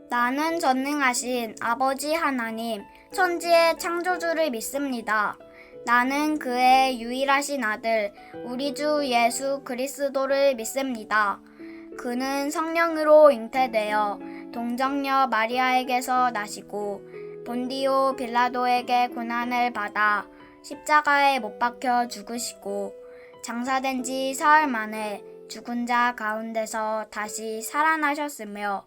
나는 전능하신 아버지 하나님, 천지의 창조주를 믿습니다. 나는 그의 유일하신 아들, 우리 주 예수 그리스도를 믿습니다. 그는 성령으로 잉태되어 동정녀 마리아에게서 나시고 본디오 빌라도에게 고난을 받아 십자가에 못 박혀 죽으시고 장사된 지 사흘 만에 죽은 자 가운데서 다시 살아나셨으며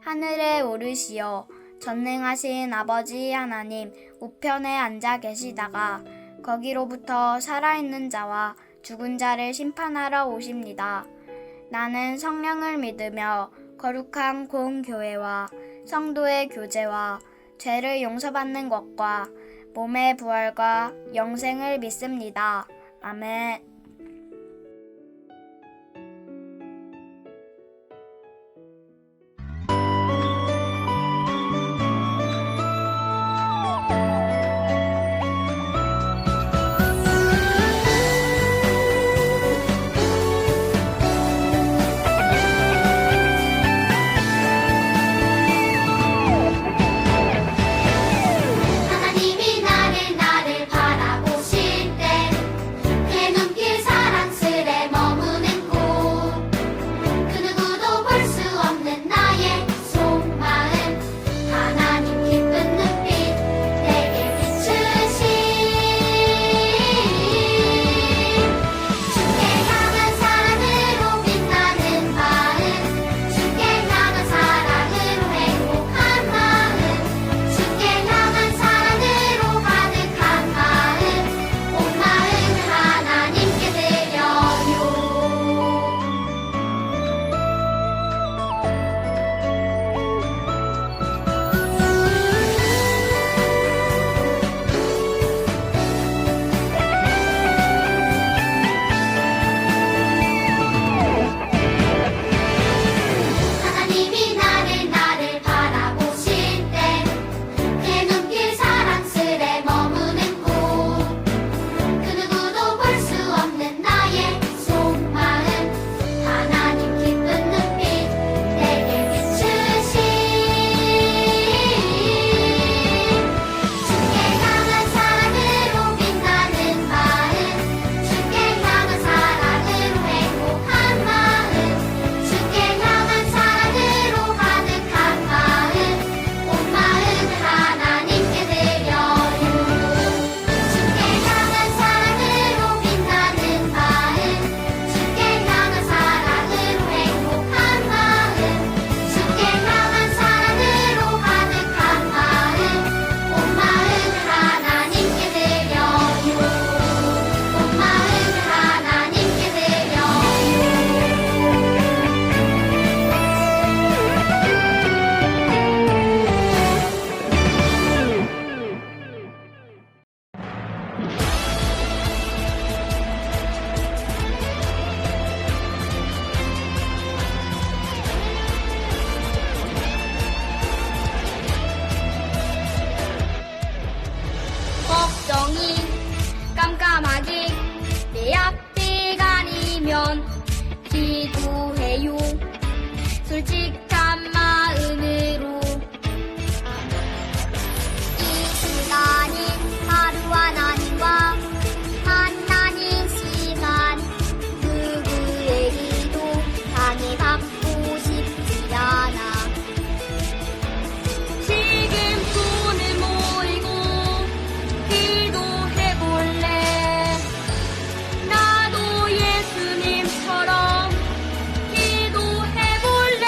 하늘에 오르시어 전능하신 아버지 하나님 우편에 앉아 계시다가 거기로부터 살아있는 자와 죽은 자를 심판하러 오십니다. 나는 성령을 믿으며 거룩한 공교회와 성도의 교제와 죄를 용서받는 것과 몸의 부활과 영생을 믿습니다. 아멘. 걱정이 깜깜하게 내 앞에 가리면 기도해요. 솔직한 마음으로 이 시간이 하루 하나님과 만나는 시간, 누구에게도 방해받고 싶지 않아. 지금 손을 모이고 기도해볼래. 나도 예수님처럼 기도해볼래.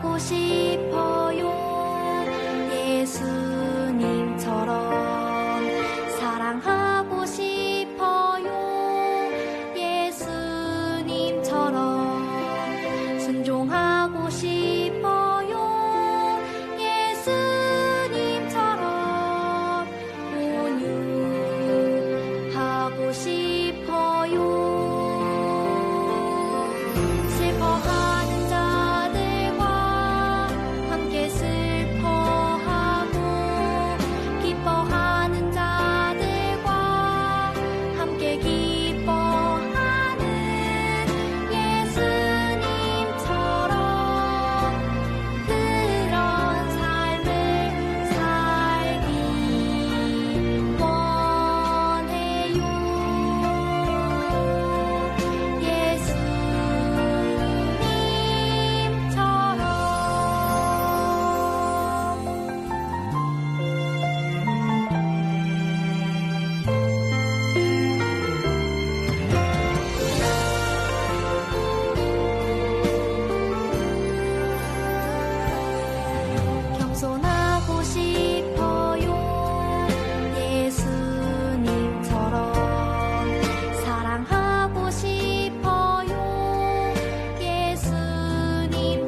겸손하고 싶어요. 예수님처럼 사랑하고 싶어요. 예수님처럼 순종하고 싶어요. 예수님처럼 온유하고 싶어요. 슬퍼하는 자들과 함께 슬퍼하고 기뻐하는 자들과 함께 기뻐하는 예수님처럼 그런 삶을 살기 원해요. 겸손하고 싶어요. 예수님처럼 사랑하고 싶어요. 예수님처럼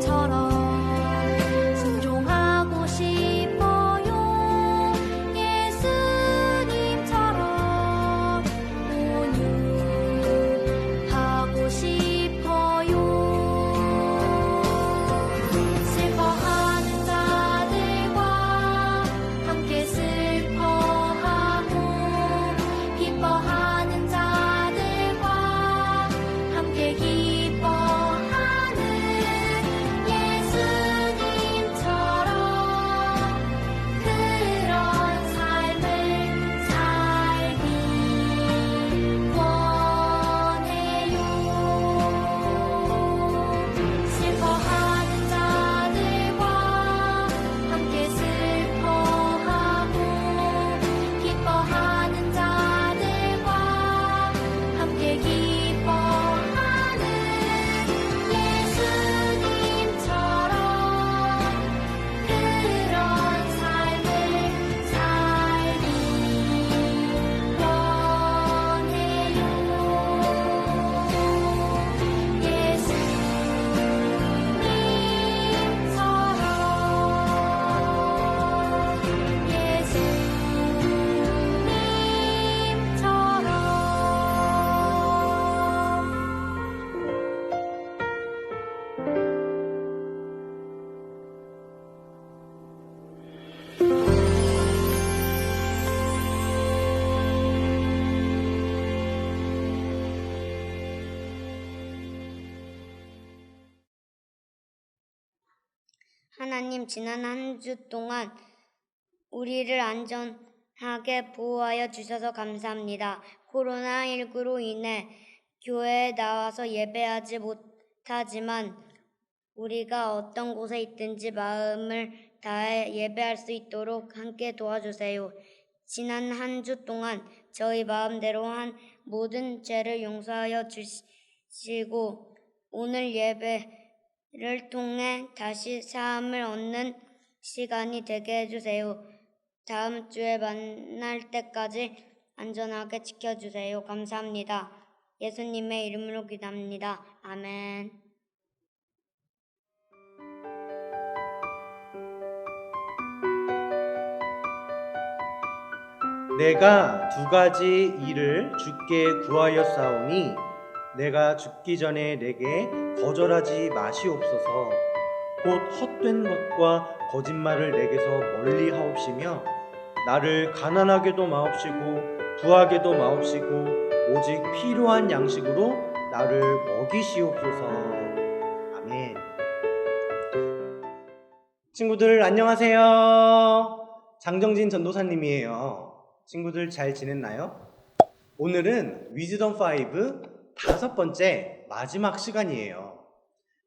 순종하고 싶어요. 예수님처럼 온유하고 싶어요. 슬퍼하는 자들과 함께 슬퍼하고 기뻐하는 자들과 함께 기뻐하는 예수님처럼 그런 삶을 살기 원해요. 슬퍼하는 자들과 함께 슬퍼하고 기뻐하는 자들과 함께 기뻐하는 예수님처럼 그런 삶을 살기 하나님, 지난 한 주 동안 우리를 안전하게 보호하여 주셔서 감사합니다. 코로나19로 인해 교회에 나와서 예배하지 못하지만 우리가 어떤 곳에 있든지 마음을 다해 예배할 수 있도록 함께 도와주세요. 지난 한 주 동안 저희 마음대로 한 모든 죄를 용서하여 주시고 오늘 예배를 통해 다시 사함을 얻는 시간이 되게 해주세요. 다음 주에 만날 때까지 안전하게 지켜주세요. 감사합니다. 예수님의 이름으로 기도합니다. 아멘. 내가 두 가지 일을 주께 구하였사오니 내가 죽기 전에 내게 거절하지 마시옵소서. 곧 헛된 것과 거짓말을 내게서 멀리 하옵시며 나를 가난하게도 마옵시고 부하게도 마옵시고 오직 필요한 양식으로 나를 먹이시옵소서. 아멘. 친구들 안녕하세요. 장정진 전도사님이에요. 친구들 잘 지냈나요? 오늘은 위즈덤 5 5번째 마지막 시간이에요.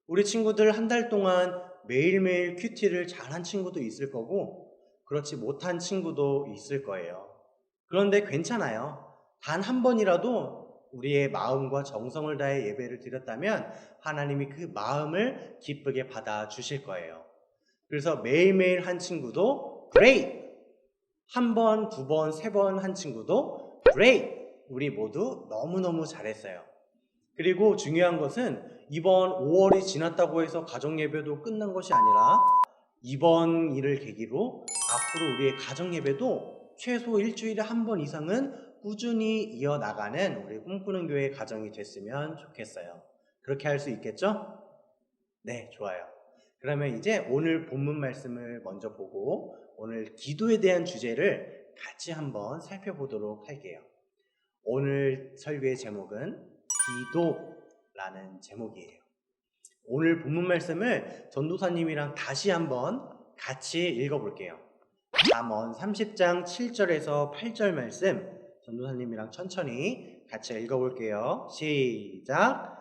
우리 친구들 한 달 동안 매일매일 큐티를 잘한 친구도 있을 거고 그렇지 못한 친구도 있을 거예요. 그런데 괜찮아요. 단 한 번이라도 우리의 마음과 정성을 다해 예배를 드렸다면 하나님이 그 마음을 기쁘게 받아주실 거예요. 그래서 매일매일 한 친구도 great! 한 번, 두 번, 세 번 한 친구도 great! 우리 모두 너무너무 잘했어요. 그리고 중요한 것은 이번 5월이 지났다고 해서 가정예배도 끝난 것이 아니라 이번 일을 계기로 앞으로 우리의 가정예배도 최소 일주일에 한 번 이상은 꾸준히 이어나가는 우리 꿈꾸는 교회 가정이 됐으면 좋겠어요. 그렇게 할 수 있겠죠? 네, 좋아요. 그러면 이제 오늘 본문 말씀을 먼저 보고 오늘 기도에 대한 주제를 같이 한번 살펴보도록 할게요. 오늘 설교의 제목은 기도라는 제목이에요. 오늘 본문 말씀을 전도사님이랑 다시 한번 같이 읽어볼게요. 잠언 30장 7절에서 8절 말씀 전도사님이랑 천천히 같이 읽어볼게요. 시작!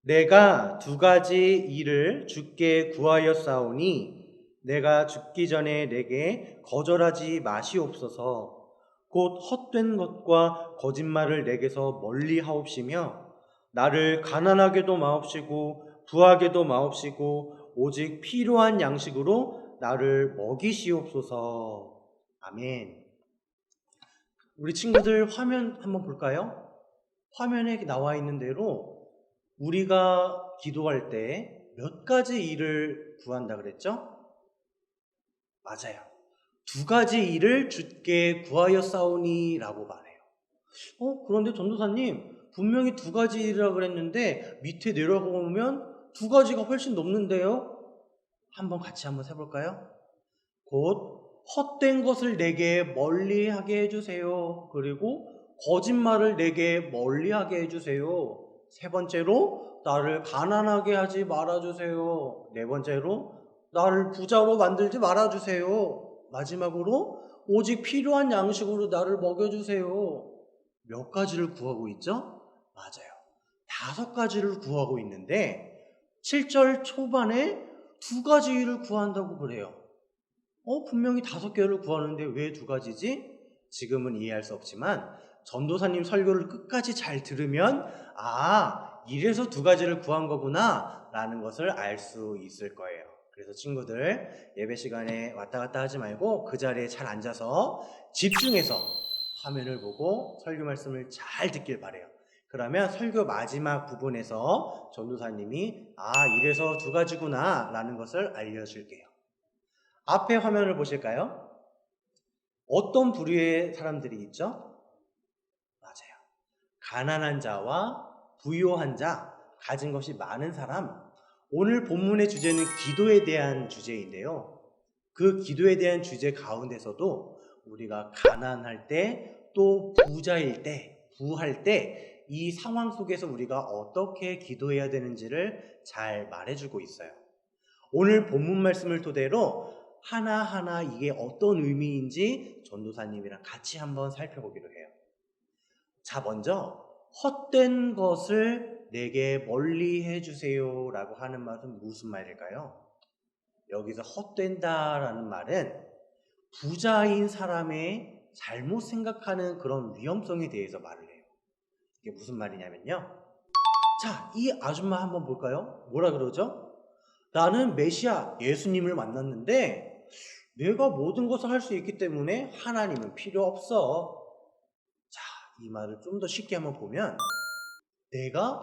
내가 두 가지 일을 주께 구하였사오니 내가 죽기 전에 내게 거절하지 마시옵소서. 곧 헛된 것과 거짓말을 내게서 멀리 하옵시며 나를 가난하게도 마옵시고 부하게도 마옵시고 오직 필요한 양식으로 나를 먹이시옵소서. 아멘. 우리 친구들 화면 한번 볼까요? 화면에 나와 있는 대로 우리가 기도할 때 몇 가지 일을 구한다 그랬죠? 맞아요. 두 가지 일을 주께 구하였사오니 라고 말해요. 그런데 전도사님 분명히 두 가지 일이라고 그랬는데 밑에 내려가 보면 두 가지가 훨씬 넘는데요? 같이 한번 해볼까요? 곧 헛된 것을 내게 멀리하게 해주세요. 그리고 거짓말을 내게 멀리하게 해주세요. 세 번째로 나를 가난하게 하지 말아주세요. 네 번째로 나를 부자로 만들지 말아주세요. 마지막으로 오직 필요한 양식으로 나를 먹여주세요. 몇 가지를 구하고 있죠? 맞아요. 5가지를 구하고 있는데 7절 초반에 두 가지 일을 구한다고 그래요. 분명히 5개를 구하는데 왜 2가지지? 지금은 이해할 수 없지만 전도사님 설교를 끝까지 잘 들으면 이래서 2가지를 구한 거구나 라는 것을 알 수 있을 거예요. 그래서 친구들 예배 시간에 왔다 갔다 하지 말고 그 자리에 잘 앉아서 집중해서 화면을 보고 설교 말씀을 잘 듣길 바래요. 그러면 설교 마지막 부분에서 전도사님이 이래서 2가지구나 라는 것을 알려줄게요. 앞에 화면을 보실까요? 어떤 부류의 사람들이 있죠? 맞아요. 가난한 자와 부유한 자, 가진 것이 많은 사람. 오늘 본문의 주제는 기도에 대한 주제인데요. 그 기도에 대한 주제 가운데서도 우리가 가난할 때, 또 부자일 때, 부할 때 이 상황 속에서 우리가 어떻게 기도해야 되는지를 잘 말해주고 있어요. 오늘 본문 말씀을 토대로 하나하나 이게 어떤 의미인지 전도사님이랑 같이 한번 살펴보기로 해요. 자, 먼저 헛된 것을 내게 멀리 해주세요 라고 하는 말은 무슨 말일까요? 여기서 헛된다라는 말은 부자인 사람의 잘못 생각하는 그런 위험성에 대해서 말을 해요. 이게 무슨 말이냐면요. 자, 이 아줌마 한번 볼까요? 뭐라 그러죠? 나는 메시아 예수님을 만났는데 내가 모든 것을 할 수 있기 때문에 하나님은 필요 없어. 자, 이 말을 좀 더 쉽게 한번 보면 내가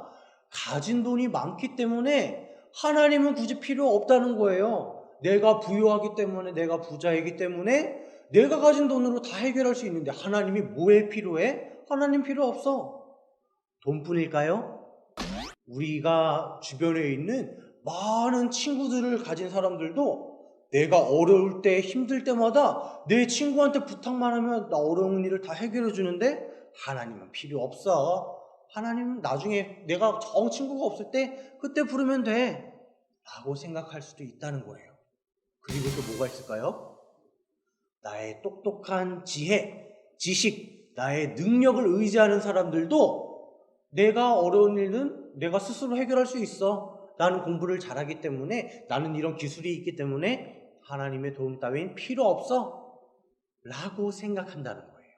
가진 돈이 많기 때문에 하나님은 굳이 필요 없다는 거예요. 내가 부유하기 때문에, 내가 부자이기 때문에 내가 가진 돈으로 다 해결할 수 있는데 하나님이 뭐에 필요해? 하나님 필요 없어. 돈뿐일까요? 우리가 주변에 있는 많은 친구들을 가진 사람들도 내가 어려울 때, 힘들 때마다 내 친구한테 부탁만 하면 나 어려운 일을 다 해결해 주는데 하나님은 필요 없어. 하나님은 나중에 내가 정 친구가 없을 때 그때 부르면 돼 라고 생각할 수도 있다는 거예요. 그리고 또 뭐가 있을까요? 나의 똑똑한 지혜, 지식, 나의 능력을 의지하는 사람들도 내가 어려운 일은 내가 스스로 해결할 수 있어. 나는 공부를 잘하기 때문에, 나는 이런 기술이 있기 때문에 하나님의 도움 따윈 필요 없어 라고 생각한다는 거예요.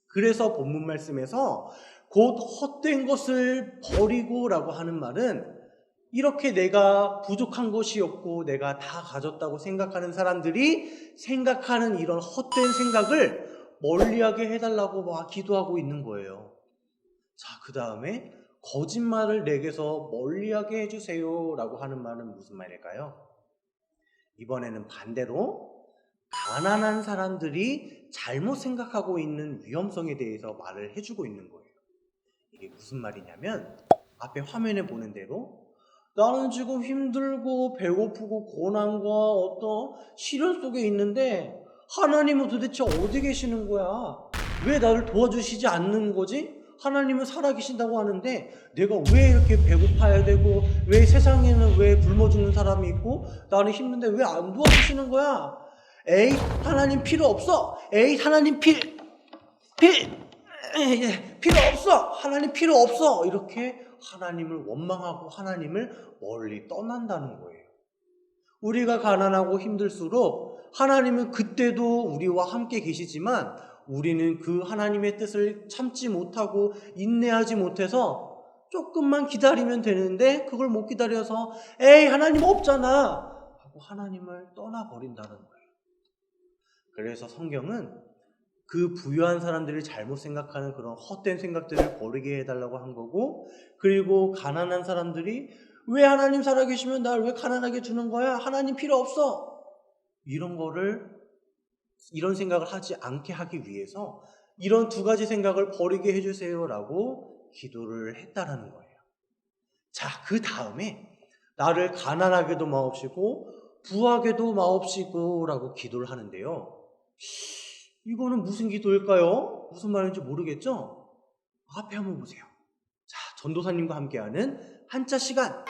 그래서 본문 말씀에서 곧 헛된 것을 버리고라고 하는 말은 이렇게 내가 부족한 것이 없고 내가 다 가졌다고 생각하는 사람들이 생각하는 이런 헛된 생각을 멀리하게 해달라고 막 기도하고 있는 거예요. 자, 그 다음에 거짓말을 내게서 멀리하게 해주세요 라고 하는 말은 무슨 말일까요? 이번에는 반대로 가난한 사람들이 잘못 생각하고 있는 위험성에 대해서 말을 해주고 있는 거예요. 이게 무슨 말이냐면 앞에 화면에 보는 대로 나는 지금 힘들고 배고프고 고난과 어떤 시련 속에 있는데 하나님은 도대체 어디 계시는 거야? 왜 나를 도와주시지 않는 거지? 하나님은 살아계신다고 하는데 내가 왜 이렇게 배고파야 되고 왜 세상에는 왜 굶어 죽는 사람이 있고 나는 힘든데 왜 안 도와주시는 거야? 에이 하나님 필요 없어. 에이 하나님 필요 없어. 하나님 필요 없어. 이렇게 하나님을 원망하고 하나님을 멀리 떠난다는 거예요. 우리가 가난하고 힘들수록 하나님은 그때도 우리와 함께 계시지만 우리는 그 하나님의 뜻을 참지 못하고 인내하지 못해서 조금만 기다리면 되는데 그걸 못 기다려서 에이 하나님 없잖아 하고 하나님을 떠나버린다는 거예요. 그래서 성경은 그 부유한 사람들이 잘못 생각하는 그런 헛된 생각들을 버리게 해달라고 한 거고, 그리고 가난한 사람들이 왜 하나님 살아계시면 날 왜 가난하게 주는 거야? 하나님 필요 없어. 이런 생각을 하지 않게 하기 위해서 이런 두 가지 생각을 버리게 해주세요라고 기도를 했다라는 거예요. 자, 그 다음에 나를 가난하게도 마옵시고 부하게도 마옵시고 라고 기도를 하는데요. 이거는 무슨 기도일까요? 무슨 말인지 모르겠죠? 앞에 한번 보세요. 자, 전도사님과 함께하는 한자 시간.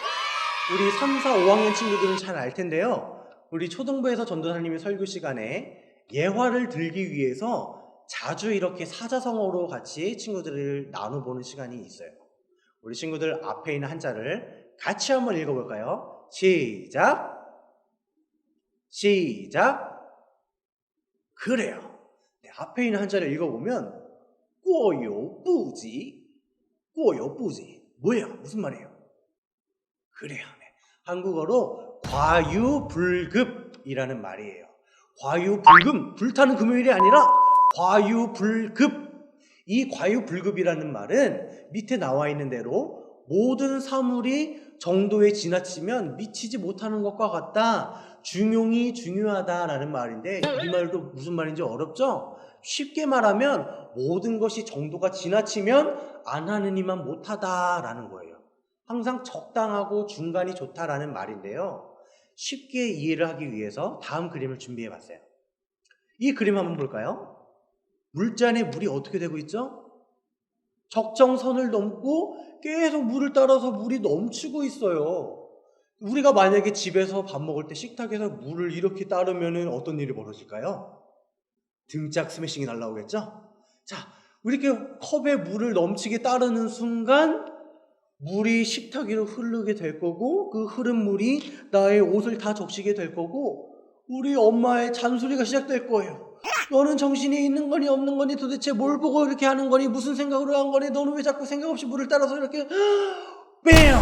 우리 3, 4, 5학년 친구들은 잘 알 텐데요. 우리 초등부에서 전도사님의 설교 시간에 예화를 들기 위해서 자주 이렇게 사자성어로 같이 친구들을 나눠보는 시간이 있어요. 우리 친구들 앞에 있는 한자를 같이 한번 읽어볼까요? 시작. 그래요. 네, 앞에 있는 한자를 읽어보면 꼬요뿌지. 뭐예요? 무슨 말이에요? 그래요. 네. 한국어로 과유불급이라는 말이에요. 과유불급, 불타는 금요일이 아니라 과유불급. 이 과유불급이라는 말은 밑에 나와 있는 대로 모든 사물이 정도에 지나치면 미치지 못하는 것과 같다. 중용이 중요하다라는 말인데 이 말도 무슨 말인지 어렵죠? 쉽게 말하면 모든 것이 정도가 지나치면 안 하는 이만 못하다라는 거예요. 항상 적당하고 중간이 좋다라는 말인데요. 쉽게 이해를 하기 위해서 다음 그림을 준비해 봤어요. 이 그림 한번 볼까요? 물잔에 물이 어떻게 되고 있죠? 적정선을 넘고 계속 물을 따라서 물이 넘치고 있어요. 우리가 만약에 집에서 밥 먹을 때 식탁에서 물을 이렇게 따르면 어떤 일이 벌어질까요? 등짝 스매싱이 날라오겠죠? 자, 이렇게 컵에 물을 넘치게 따르는 순간 물이 식탁 위로 흐르게 될 거고 그 흐른 물이 나의 옷을 다 적시게 될 거고 우리 엄마의 잔소리가 시작될 거예요. 너는 정신이 있는 거니 없는 거니 도대체 뭘 보고 이렇게 하는 거니 무슨 생각으로 한 거니 너는 왜 자꾸 생각 없이 물을 따라서 이렇게 뱀!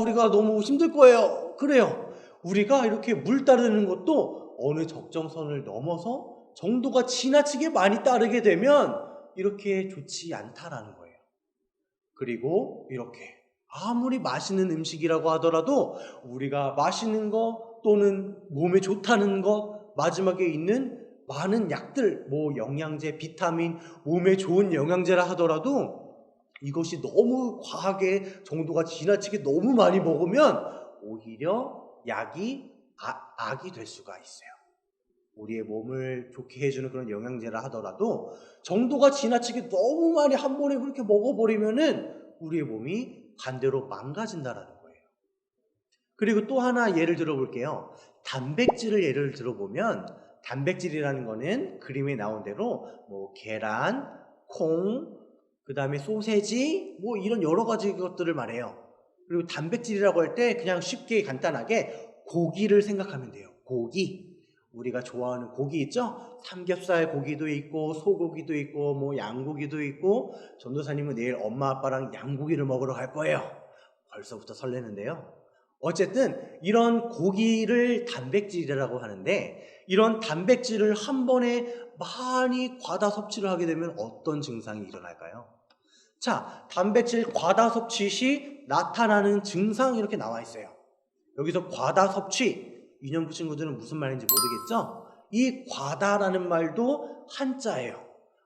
우리가 너무 힘들 거예요. 그래요. 우리가 이렇게 물 따르는 것도 어느 적정선을 넘어서 정도가 지나치게 많이 따르게 되면 이렇게 좋지 않다라는 거예요. 그리고 이렇게 아무리 맛있는 음식이라고 하더라도 우리가 맛있는 거 또는 몸에 좋다는 거 마지막에 있는 많은 약들, 뭐 영양제, 비타민, 몸에 좋은 영양제라 하더라도 이것이 너무 과하게 정도가 지나치게 너무 많이 먹으면 오히려 약이 악이 될 수가 있어요. 우리의 몸을 좋게 해주는 그런 영양제라 하더라도 정도가 지나치게 너무 많이 한 번에 그렇게 먹어버리면은 우리의 몸이 반대로 망가진다라는 거예요. 그리고 또 하나 예를 들어볼게요. 단백질을 예를 들어보면 단백질이라는 거는 그림에 나온 대로 뭐 계란, 콩, 그 다음에 소세지 뭐 이런 여러 가지 것들을 말해요. 그리고 단백질이라고 할 때 그냥 쉽게 간단하게 고기를 생각하면 돼요. 고기. 우리가 좋아하는 고기 있죠? 삼겹살 고기도 있고 소고기도 있고 뭐 양고기도 있고 전도사님은 내일 엄마 아빠랑 양고기를 먹으러 갈 거예요. 벌써부터 설레는데요. 어쨌든 이런 고기를 단백질이라고 하는데 이런 단백질을 한 번에 많이 과다 섭취를 하게 되면 어떤 증상이 일어날까요? 자, 단백질 과다 섭취 시 나타나는 증상 이렇게 나와 있어요. 여기서 과다 섭취, 유년부 친구들은 무슨 말인지 모르겠죠? 이 과다라는 말도 한자예요.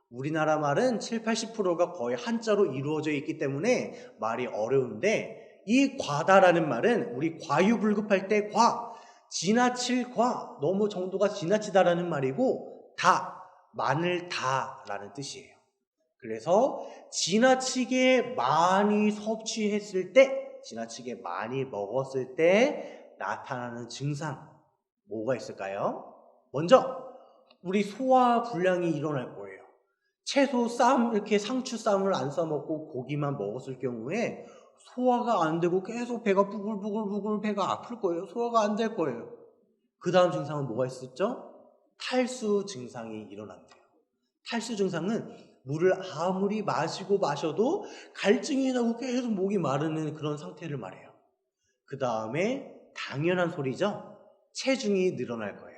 우리나라 말은 7, 80%가 거의 한자로 이루어져 있기 때문에 말이 어려운데 이 과다라는 말은 우리 과유불급할 때 과, 지나칠 과, 너무 정도가 지나치다라는 말이고 다, 많을다라는 뜻이에요. 그래서 지나치게 많이 섭취했을 때, 지나치게 많이 먹었을 때 나타나는 증상 뭐가 있을까요? 먼저 우리 소화 불량이 일어날 거예요. 채소 쌈 이렇게 상추 쌈을 안 싸먹고 고기만 먹었을 경우에 소화가 안 되고 계속 배가 부글부글 배가 아플 거예요. 소화가 안 될 거예요. 그 다음 증상은 뭐가 있었죠? 탈수 증상이 일어난대요. 탈수 증상은 물을 아무리 마셔도 갈증이 나고 계속 목이 마르는 그런 상태를 말해요. 그 다음에 당연한 소리죠. 체중이 늘어날 거예요.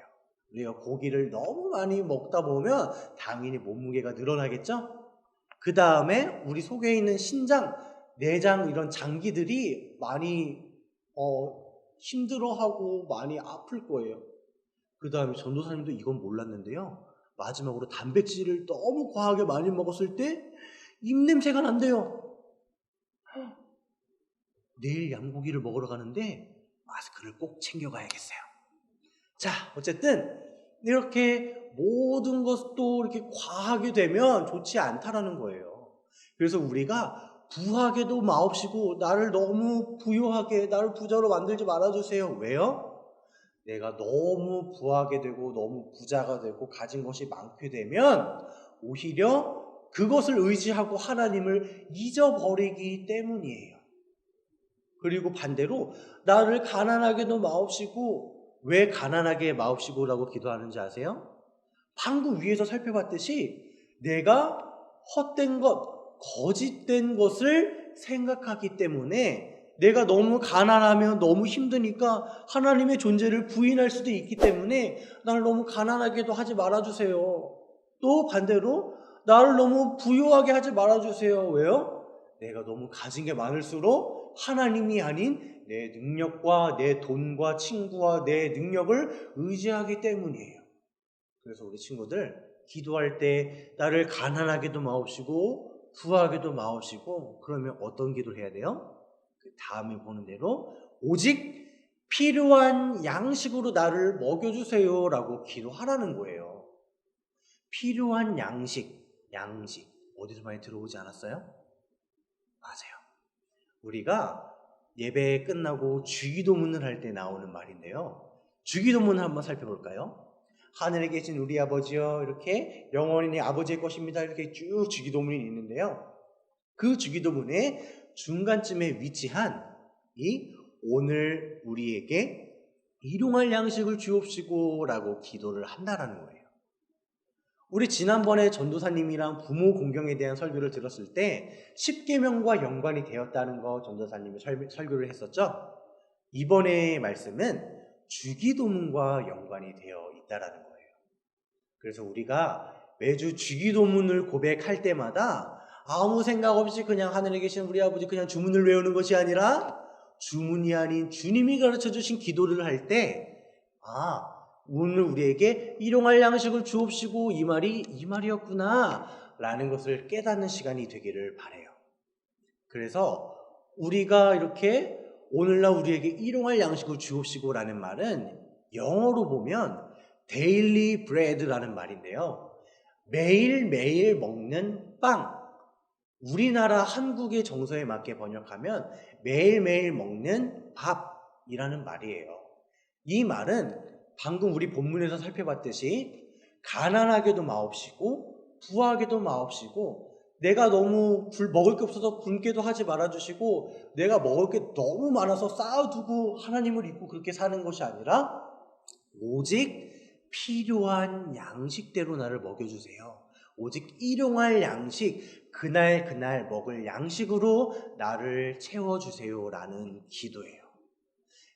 우리가 고기를 너무 많이 먹다 보면 당연히 몸무게가 늘어나겠죠? 그 다음에 우리 속에 있는 신장, 내장 이런 장기들이 많이 힘들어하고 많이 아플 거예요. 그 다음에 전도사님도 이건 몰랐는데요. 마지막으로 단백질을 너무 과하게 많이 먹었을 때 입냄새가 난대요. 내일 양고기를 먹으러 가는데 마스크를 꼭 챙겨가야겠어요. 자, 어쨌든 이렇게 모든 것도 이렇게 과하게 되면 좋지 않다라는 거예요. 그래서 우리가 부하게도 마옵시고 나를 너무 부유하게, 나를 부자로 만들지 말아주세요. 왜요? 내가 너무 부하게 되고 너무 부자가 되고 가진 것이 많게 되면 오히려 그것을 의지하고 하나님을 잊어버리기 때문이에요. 그리고 반대로 나를 가난하게도 마옵시고, 왜 가난하게 마옵시고라고 기도하는지 아세요? 방금 위에서 살펴봤듯이 내가 헛된 것, 거짓된 것을 생각하기 때문에 내가 너무 가난하면 너무 힘드니까 하나님의 존재를 부인할 수도 있기 때문에 나를 너무 가난하게도 하지 말아주세요. 또 반대로 나를 너무 부유하게 하지 말아주세요. 왜요? 내가 너무 가진 게 많을수록 하나님이 아닌 내 능력과 내 돈과 친구와 내 능력을 의지하기 때문이에요. 그래서 우리 친구들 기도할 때 나를 가난하게도 마옵시고 부하게도 마옵시고, 그러면 어떤 기도를 해야 돼요? 그 다음에 보는 대로 오직 필요한 양식으로 나를 먹여주세요 라고 기도하라는 거예요. 필요한 양식 어디서 많이 들어오지 않았어요? 맞아요. 우리가 예배 끝나고 주기도문을 할 때 나오는 말인데요. 주기도문을 한번 살펴볼까요? 하늘에 계신 우리 아버지여, 이렇게 영원히 내 아버지의 것입니다, 이렇게 쭉 주기도문이 있는데요. 그 주기도문의 중간쯤에 위치한 이 오늘 우리에게 일용할 양식을 주옵시고 라고 기도를 한다라는 거예요. 우리 지난번에 전도사님이랑 부모 공경에 대한 설교를 들었을 때 10계명과 연관이 되었다는 거 전도사님이 설교를 했었죠. 이번에 말씀은 주기도문과 연관이 되어 있다라는 거예요. 그래서 우리가 매주 주기도문을 고백할 때마다 아무 생각 없이 그냥 하늘에 계신 우리 아버지 그냥 주문을 외우는 것이 아니라 주문이 아닌 주님이 가르쳐 주신 기도를 할 때 오늘 우리에게 일용할 양식을 주옵시고 이 말이 이 말이었구나 라는 것을 깨닫는 시간이 되기를 바라요. 그래서 우리가 이렇게 오늘날 우리에게 일용할 양식을 주옵시고 라는 말은 영어로 보면 daily bread라는 말인데요. 매일매일 먹는 빵, 우리나라 한국의 정서에 맞게 번역하면 매일매일 먹는 밥이라는 말이에요. 이 말은 방금 우리 본문에서 살펴봤듯이 가난하게도 마옵시고 부하게도 마옵시고, 내가 너무 먹을 게 없어서 굶게도 하지 말아주시고, 내가 먹을 게 너무 많아서 쌓아두고 하나님을 잊고 그렇게 사는 것이 아니라 오직 필요한 양식대로 나를 먹여주세요. 오직 일용할 양식, 그날 먹을 양식으로 나를 채워주세요라는 기도예요.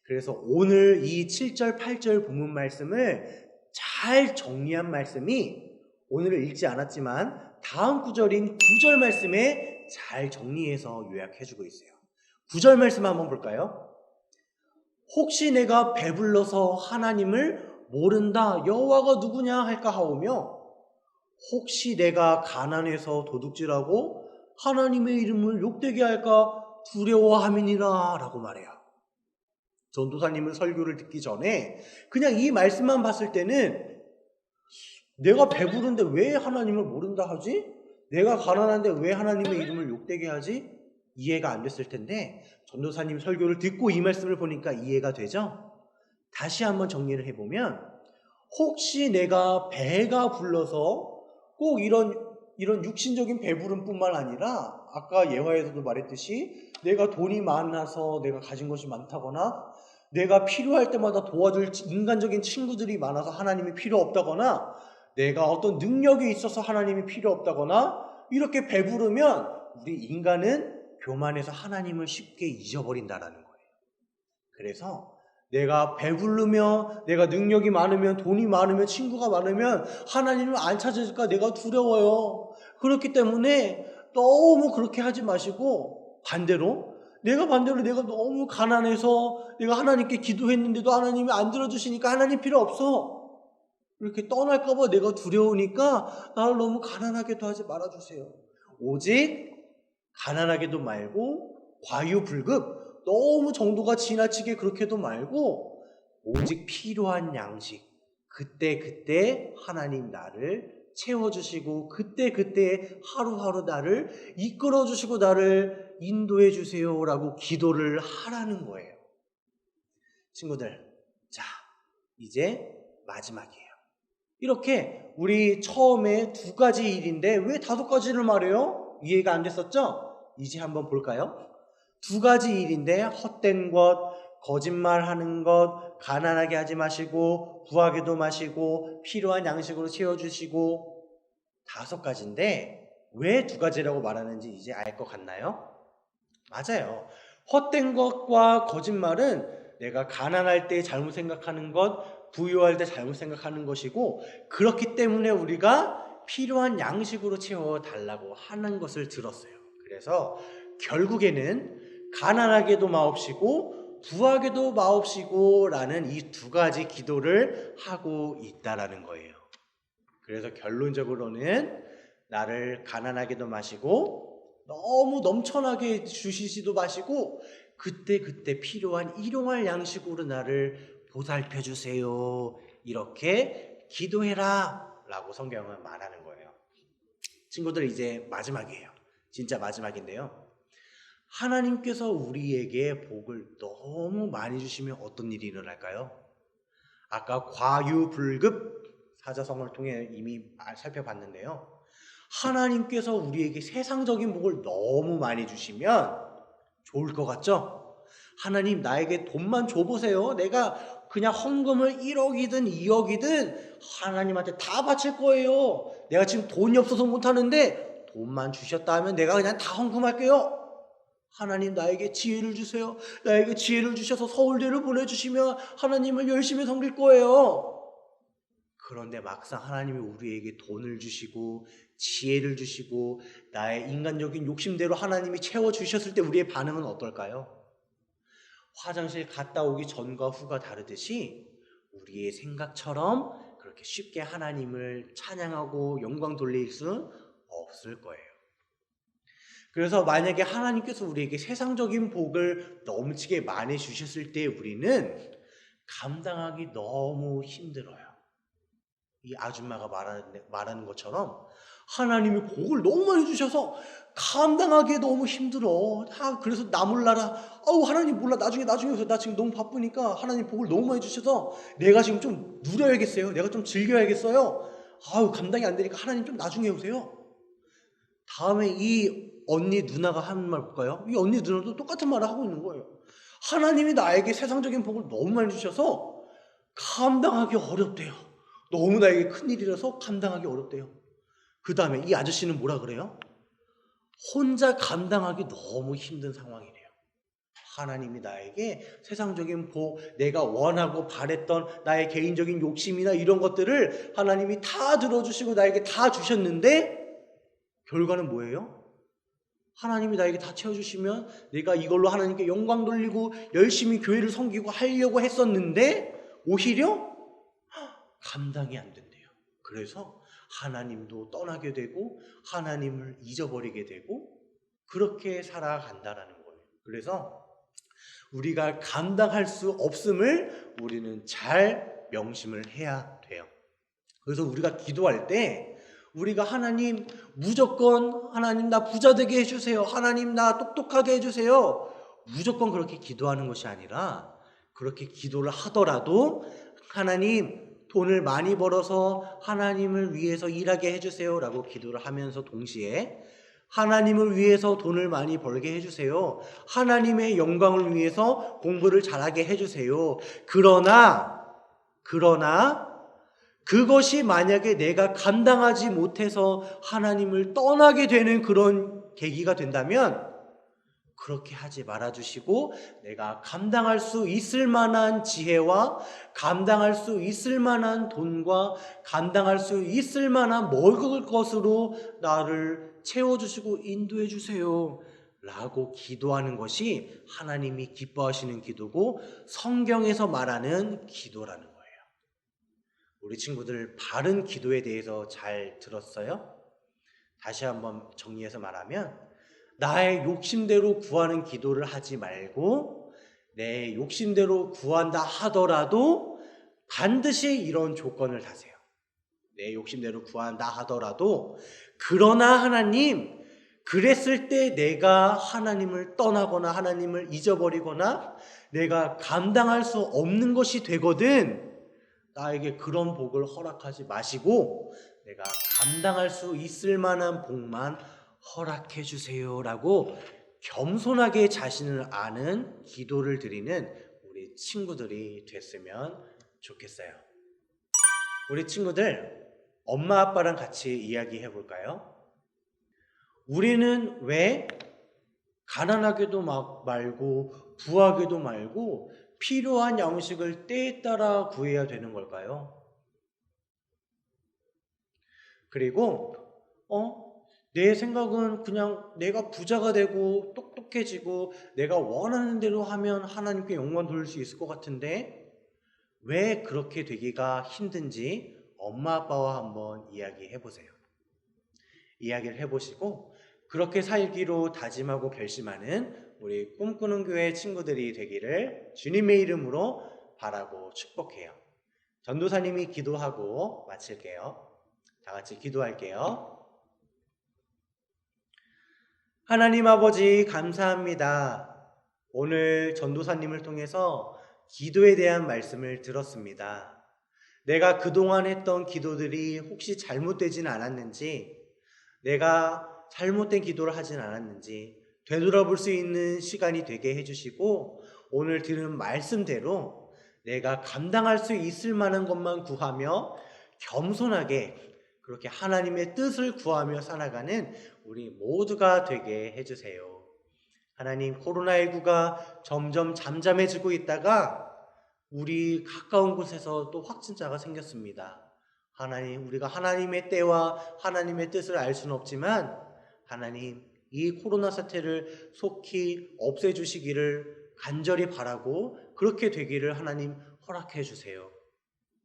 그래서 오늘 이 7절, 8절 본문 말씀을 잘 정리한 말씀이 오늘은 읽지 않았지만 다음 구절인 9절 말씀에 잘 정리해서 요약해주고 있어요. 9절 말씀 한번 볼까요? 혹시 내가 배불러서 하나님을 모른다 여호와가 누구냐 할까 하오며 혹시 내가 가난해서 도둑질하고 하나님의 이름을 욕되게 할까 두려워함이니라 라고 말해요. 전도사님은 설교를 듣기 전에 그냥 이 말씀만 봤을 때는 내가 배부른데 왜 하나님을 모른다 하지? 내가 가난한데 왜 하나님의 이름을 욕되게 하지? 이해가 안 됐을 텐데 전도사님 설교를 듣고 이 말씀을 보니까 이해가 되죠? 다시 한번 정리를 해보면 혹시 내가 배가 불러서 꼭 이런 육신적인 배부름뿐만 아니라 아까 예화에서도 말했듯이 내가 돈이 많아서 내가 가진 것이 많다거나 내가 필요할 때마다 도와줄 인간적인 친구들이 많아서 하나님이 필요 없다거나 내가 어떤 능력이 있어서 하나님이 필요 없다거나 이렇게 배부르면 우리 인간은 교만해서 하나님을 쉽게 잊어버린다라는 거예요. 그래서 내가 배부르며 내가 능력이 많으면 돈이 많으면 친구가 많으면 하나님을 안 찾을까 내가 두려워요. 그렇기 때문에 너무 그렇게 하지 마시고 반대로 내가 너무 가난해서 내가 하나님께 기도했는데도 하나님이 안 들어주시니까 하나님 필요 없어. 이렇게 떠날까 봐 내가 두려우니까 나를 너무 가난하게도 하지 말아주세요. 오직 가난하게도 말고 과유불급 너무 정도가 지나치게 그렇게도 말고 오직 필요한 양식 그때 하나님 나를 채워주시고 그때 하루하루 나를 이끌어주시고 나를 인도해 주세요라고 기도를 하라는 거예요. 친구들, 자 이제 마지막이에요. 이렇게 우리 처음에 2가지 일인데 왜 5가지를 말해요? 이해가 안 됐었죠? 이제 한번 볼까요? 2가지 일인데 헛된 것, 거짓말하는 것, 가난하게 하지 마시고 부하게도 마시고 필요한 양식으로 채워주시고 5가지인데 왜 2가지라고 말하는지 이제 알 것 같나요? 맞아요. 헛된 것과 거짓말은 내가 가난할 때 잘못 생각하는 것, 부유할 때 잘못 생각하는 것이고 그렇기 때문에 우리가 필요한 양식으로 채워달라고 하는 것을 들었어요. 그래서 결국에는 가난하게도 마옵시고 부하게도 마옵시고 라는 이 2가지 기도를 하고 있다라는 거예요. 그래서 결론적으로는 나를 가난하게도 마시고 너무 넘쳐나게 주시지도 마시고 그때 필요한 일용할 양식으로 나를 보살펴 주세요. 이렇게 기도해라 라고 성경은 말하는 거예요. 친구들 이제 마지막이에요. 진짜 마지막인데요. 하나님께서 우리에게 복을 너무 많이 주시면 어떤 일이 일어날까요? 아까 과유불급 사자성어를 통해 이미 살펴봤는데요. 하나님께서 우리에게 세상적인 복을 너무 많이 주시면 좋을 것 같죠? 하나님 나에게 돈만 줘보세요. 내가 그냥 헌금을 1억이든 2억이든 하나님한테 다 바칠 거예요. 내가 지금 돈이 없어서 못하는데 돈만 주셨다 하면 내가 그냥 다 헌금할게요. 하나님 나에게 지혜를 주세요. 나에게 지혜를 주셔서 서울대를 보내주시면 하나님을 열심히 섬길 거예요. 그런데 막상 하나님이 우리에게 돈을 주시고 지혜를 주시고 나의 인간적인 욕심대로 하나님이 채워주셨을 때 우리의 반응은 어떨까요? 화장실 갔다 오기 전과 후가 다르듯이 우리의 생각처럼 그렇게 쉽게 하나님을 찬양하고 영광 돌릴 수 없을 거예요. 그래서 만약에 하나님께서 우리에게 세상적인 복을 넘치게 많이 주셨을 때 우리는 감당하기 너무 힘들어요. 이 아줌마가 말하는 것처럼 하나님이 복을 너무 많이 주셔서 감당하기에 너무 힘들어. 그래서 나 몰라라. 하나님 몰라. 나중에 오세요. 나 지금 너무 바쁘니까 하나님 복을 너무 많이 주셔서 내가 지금 좀 누려야겠어요. 내가 좀 즐겨야겠어요. 감당이 안 되니까 하나님 좀 나중에 오세요. 다음에 이 언니 누나가 하는 말 볼까요? 이 언니 누나도 똑같은 말을 하고 있는 거예요. 하나님이 나에게 세상적인 복을 너무 많이 주셔서 감당하기 어렵대요. 너무 나에게 큰일이라서 감당하기 어렵대요. 그 다음에 이 아저씨는 뭐라 그래요? 혼자 감당하기 너무 힘든 상황이래요. 하나님이 나에게 세상적인 복, 내가 원하고 바랬던 나의 개인적인 욕심이나 이런 것들을 하나님이 다 들어주시고 나에게 다 주셨는데 결과는 뭐예요? 하나님이 나에게 다 채워주시면 내가 이걸로 하나님께 영광 돌리고 열심히 교회를 섬기고 하려고 했었는데 오히려 감당이 안 된대요. 그래서 하나님도 떠나게 되고 하나님을 잊어버리게 되고 그렇게 살아간다라는 거예요. 그래서 우리가 감당할 수 없음을 우리는 잘 명심을 해야 돼요. 그래서 우리가 기도할 때 우리가 하나님 무조건 하나님 나 부자 되게 해주세요. 하나님 나 똑똑하게 해주세요. 무조건 그렇게 기도하는 것이 아니라 그렇게 기도를 하더라도 하나님 돈을 많이 벌어서 하나님을 위해서 일하게 해주세요 라고 기도를 하면서 동시에 하나님을 위해서 돈을 많이 벌게 해주세요. 하나님의 영광을 위해서 공부를 잘하게 해주세요. 그러나 그것이 만약에 내가 감당하지 못해서 하나님을 떠나게 되는 그런 계기가 된다면 그렇게 하지 말아주시고 내가 감당할 수 있을 만한 지혜와 감당할 수 있을 만한 돈과 감당할 수 있을 만한 먹을 것으로 나를 채워주시고 인도해 주세요 라고 기도하는 것이 하나님이 기뻐하시는 기도고 성경에서 말하는 기도라는 거예요. 우리 친구들 바른 기도에 대해서 잘 들었어요? 다시 한번 정리해서 말하면 나의 욕심대로 구하는 기도를 하지 말고 내 욕심대로 구한다 하더라도 반드시 이런 조건을 다세요. 내 욕심대로 구한다 하더라도 그러나 하나님 그랬을 때 내가 하나님을 떠나거나 하나님을 잊어버리거나 내가 감당할 수 없는 것이 되거든 나에게 그런 복을 허락하지 마시고 내가 감당할 수 있을 만한 복만 허락해 주세요 라고 겸손하게 자신을 아는 기도를 드리는 우리 친구들이 됐으면 좋겠어요. 우리 친구들 엄마 아빠랑 같이 이야기해 볼까요? 우리는 왜 가난하게도 말고 부하게도 말고 필요한 양식을 때에 따라 구해야 되는 걸까요? 그리고 내 생각은 그냥 내가 부자가 되고 똑똑해지고 내가 원하는 대로 하면 하나님께 영광 돌릴 수 있을 것 같은데 왜 그렇게 되기가 힘든지 엄마 아빠와 한번 이야기해 보세요. 이야기를 해보시고 그렇게 살기로 다짐하고 결심하는 우리 꿈꾸는 교회 친구들이 되기를 주님의 이름으로 바라고 축복해요. 전도사님이 기도하고 마칠게요. 다 같이 기도할게요. 하나님 아버지 감사합니다. 오늘 전도사님을 통해서 기도에 대한 말씀을 들었습니다. 내가 그동안 했던 기도들이 혹시 잘못되진 않았는지 내가 잘못된 기도를 하진 않았는지 되돌아볼 수 있는 시간이 되게 해주시고 오늘 들은 말씀대로 내가 감당할 수 있을 만한 것만 구하며 겸손하게 그렇게 하나님의 뜻을 구하며 살아가는 우리 모두가 되게 해주세요. 하나님 코로나19가 점점 잠잠해지고 있다가 우리 가까운 곳에서 또 확진자가 생겼습니다. 하나님 우리가 하나님의 때와 하나님의 뜻을 알 수는 없지만 하나님 이 코로나 사태를 속히 없애주시기를 간절히 바라고 그렇게 되기를 하나님 허락해 주세요.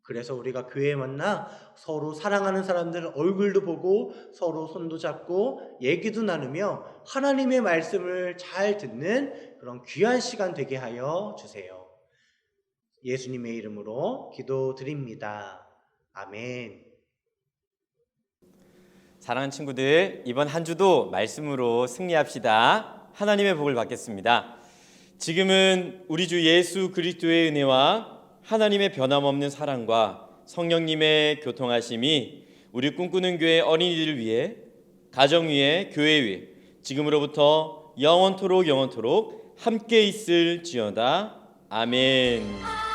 그래서 우리가 교회에 만나 서로 사랑하는 사람들 얼굴도 보고 서로 손도 잡고 얘기도 나누며 하나님의 말씀을 잘 듣는 그런 귀한 시간 되게 하여 주세요. 예수님의 이름으로 기도드립니다. 아멘. 사랑하는 친구들, 이번 한 주도 말씀으로 승리합시다. 하나님의 복을 받겠습니다. 지금은 우리 주 예수 그리스도의 은혜와 하나님의 변함없는 사랑과 성령님의 교통하심이 우리 꿈꾸는 교회 어린이들을 위해 가정 위에 교회 위에 지금으로부터 영원토록 함께 있을지어다. 아멘.